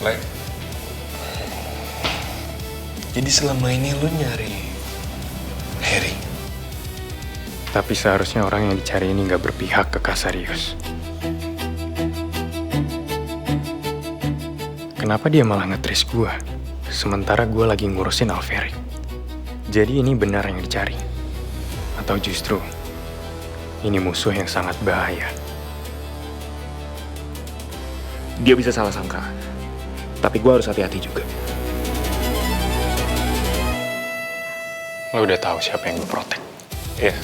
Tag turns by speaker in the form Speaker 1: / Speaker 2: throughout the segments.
Speaker 1: Lek, jadi selama ini lu nyari Harry?
Speaker 2: Tapi seharusnya orang yang dicari ini nggak berpihak ke Casarius. Kenapa dia malah nge-trace gue, sementara gue lagi ngurusin Alferic? Jadi ini benar yang dicari? Atau justru ini musuh yang sangat bahaya?
Speaker 3: Dia bisa salah sangka, tapi gue harus hati-hati juga.
Speaker 2: Lo udah tahu siapa yang gue protek?
Speaker 1: Iya.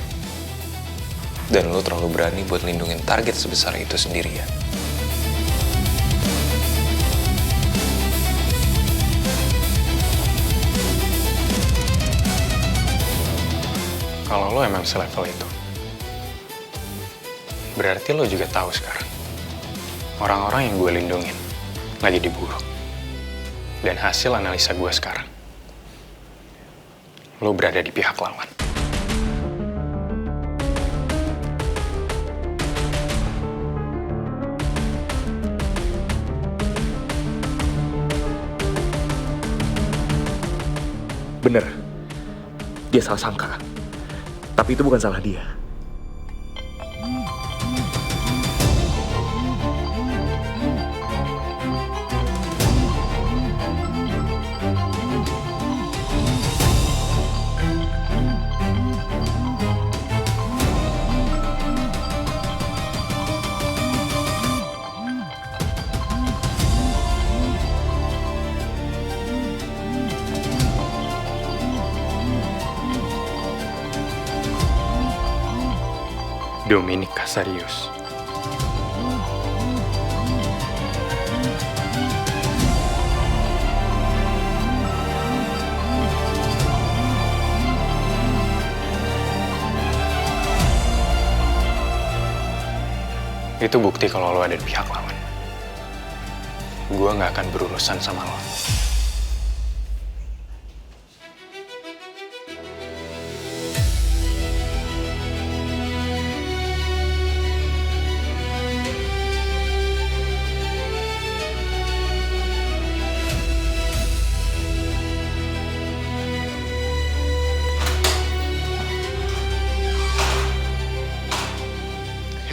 Speaker 1: Dan lu terlalu berani buat lindungin target sebesar itu sendirian.
Speaker 2: Kalau lo emang selevel itu, berarti lo juga tahu sekarang orang-orang yang gue lindungin lagi diburu. Dan hasil analisa gue sekarang, lo berada di pihak lawan.
Speaker 3: Bener, dia salah sangka. Tapi itu bukan salah dia.
Speaker 2: Dominic Casarius. Itu bukti kalau lo ada di pihak lawan. Gue gak akan berurusan sama lo.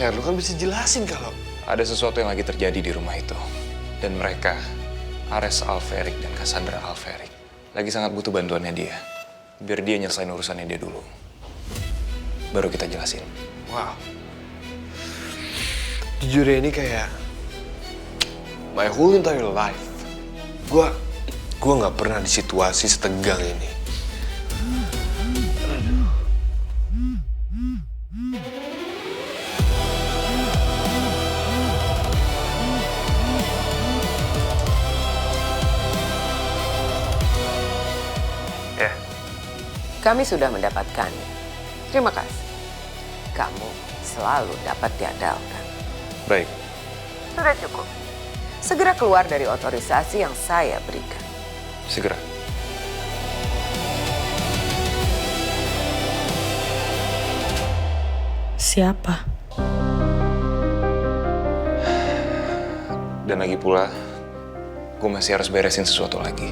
Speaker 1: Ya, lu kan bisa jelasin kalau ada sesuatu yang lagi terjadi di rumah itu. Dan mereka, Ares Alferic dan Cassandra Alferic, lagi sangat butuh bantuannya dia. Biar dia nyelesain urusannya dia dulu. Baru kita jelasin. Wow. Jujur ya, ini kayak my whole entire life. Gua nggak pernah di situasi setegang ini.
Speaker 4: Kami sudah mendapatkannya. Terima kasih. Kamu selalu dapat diandalkan.
Speaker 1: Baik.
Speaker 4: Sudah cukup. Segera keluar dari otorisasi yang saya berikan.
Speaker 1: Segera.
Speaker 5: Siapa?
Speaker 1: Dan lagi pula, gue masih harus beresin sesuatu lagi.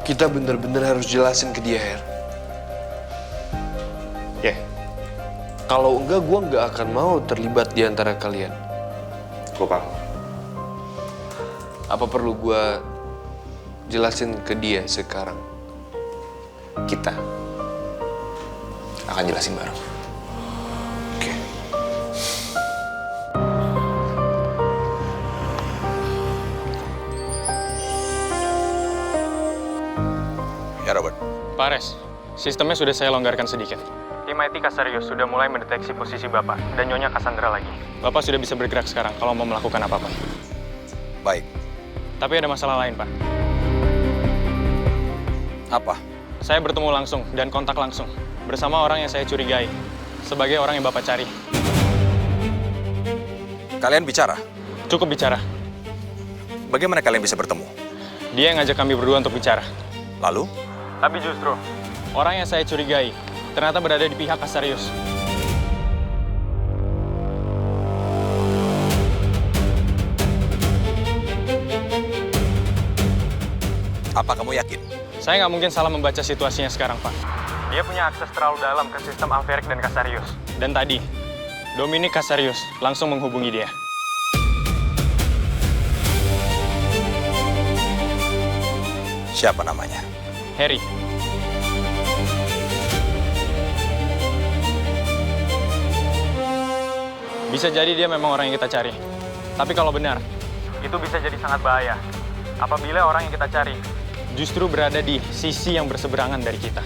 Speaker 1: Kita bener-bener harus jelasin ke dia, Her. Ya. Kalau enggak, gue nggak akan mau terlibat di antara kalian. Gue paham. Apa perlu gue jelasin ke dia sekarang? Kita akan jelasin bareng. Oke.
Speaker 6: Ya, Robert.
Speaker 2: Pak Ares, sistemnya sudah saya longgarkan sedikit. Tim IT Casarius sudah mulai mendeteksi posisi Bapak dan Nyonya Cassandra lagi. Bapak sudah bisa bergerak sekarang kalau mau melakukan apa-apa.
Speaker 6: Baik.
Speaker 2: Tapi ada masalah lain, Pak.
Speaker 6: Apa?
Speaker 2: Saya bertemu langsung dan kontak langsung bersama orang yang saya curigai sebagai orang yang Bapak cari.
Speaker 6: Kalian bicara?
Speaker 2: Cukup bicara.
Speaker 6: Bagaimana kalian bisa bertemu?
Speaker 2: Dia yang ngajak kami berdua untuk bicara.
Speaker 6: Lalu?
Speaker 2: Tapi justru, orang yang saya curigai ternyata berada di pihak Kasarius.
Speaker 6: Apa kamu yakin?
Speaker 2: Saya nggak mungkin salah membaca situasinya sekarang, Pak. Dia punya akses terlalu dalam ke sistem Alferic dan Kasarius. Dan tadi, Dominic Kasarius langsung menghubungi dia.
Speaker 6: Siapa namanya?
Speaker 2: Harry. Bisa jadi dia memang orang yang kita cari. Tapi kalau benar, itu bisa jadi sangat bahaya. Apabila orang yang kita cari justru berada di sisi yang berseberangan dari kita.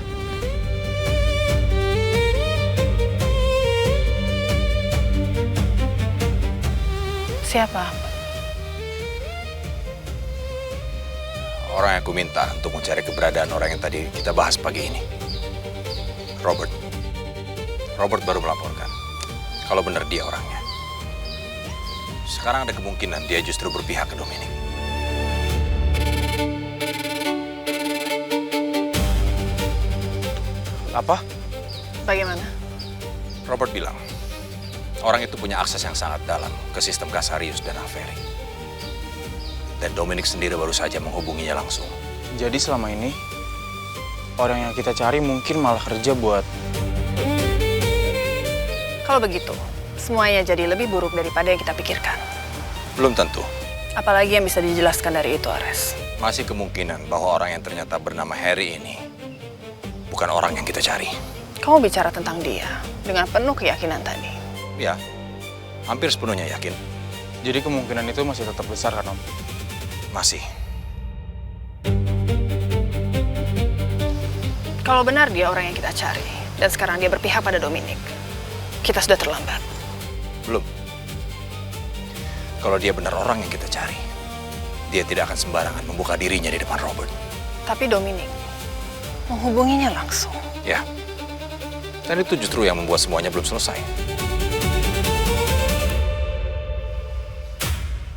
Speaker 5: Siapa?
Speaker 6: Orang yang aku minta untuk mencari keberadaan orang yang tadi kita bahas pagi ini. Robert. Robert baru melaporkan kalau benar dia orangnya. Sekarang ada kemungkinan dia justru berpihak ke Dominic.
Speaker 2: Apa?
Speaker 5: Bagaimana?
Speaker 6: Robert bilang, orang itu punya akses yang sangat dalam ke sistem Kasarius dan Alferic. Dan Dominic sendiri baru saja menghubunginya langsung.
Speaker 7: Jadi selama ini, orang yang kita cari mungkin malah kerja buat...
Speaker 5: Kalau begitu, semuanya jadi lebih buruk daripada yang kita pikirkan.
Speaker 6: Belum tentu.
Speaker 5: Apalagi yang bisa dijelaskan dari itu, Ares?
Speaker 6: Masih kemungkinan bahwa orang yang ternyata bernama Harry ini bukan orang yang kita cari.
Speaker 5: Kamu bicara tentang dia dengan penuh keyakinan tadi.
Speaker 6: Ya, hampir sepenuhnya yakin.
Speaker 7: Jadi kemungkinan itu masih tetap besar kan, Om?
Speaker 6: Masih.
Speaker 5: Kalau benar dia orang yang kita cari, dan sekarang dia berpihak pada Dominic, kita sudah terlambat.
Speaker 6: Belum. Kalau dia benar orang yang kita cari, dia tidak akan sembarangan membuka dirinya di depan Robert.
Speaker 5: Tapi Dominic menghubunginya langsung.
Speaker 6: Ya. Dan itu justru yang membuat semuanya belum selesai.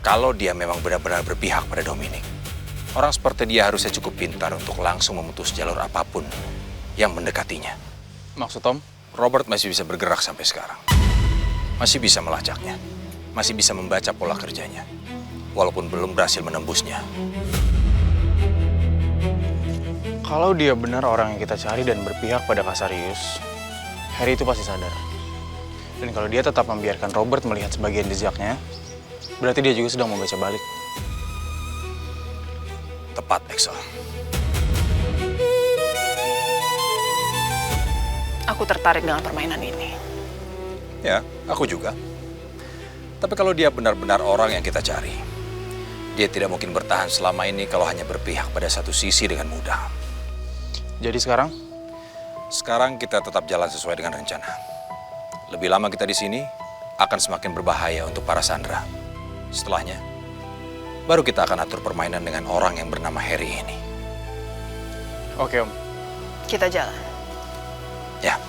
Speaker 6: Kalau dia memang benar-benar berpihak pada Dominic, orang seperti dia harusnya cukup pintar untuk langsung memutus jalur apapun yang mendekatinya.
Speaker 7: Maksud Tom?
Speaker 6: Robert masih bisa bergerak sampai sekarang. Masih bisa melacaknya. Masih bisa membaca pola kerjanya. Walaupun belum berhasil menembusnya.
Speaker 7: Kalau dia benar orang yang kita cari dan berpihak pada Kasarius, Harry itu pasti sadar. Dan kalau dia tetap membiarkan Robert melihat sebagian jejaknya, berarti dia juga sedang membaca balik.
Speaker 6: Tepat, Axel.
Speaker 5: Aku tertarik dengan permainan ini.
Speaker 6: Ya, aku juga. Tapi kalau dia benar-benar orang yang kita cari, dia tidak mungkin bertahan selama ini kalau hanya berpihak pada satu sisi dengan mudah.
Speaker 7: Jadi sekarang?
Speaker 6: Sekarang kita tetap jalan sesuai dengan rencana. Lebih lama kita di sini, akan semakin berbahaya untuk para Sandra. Setelahnya, baru kita akan atur permainan dengan orang yang bernama Harry ini.
Speaker 7: Oke, Om.
Speaker 5: Kita jalan.
Speaker 6: Ya.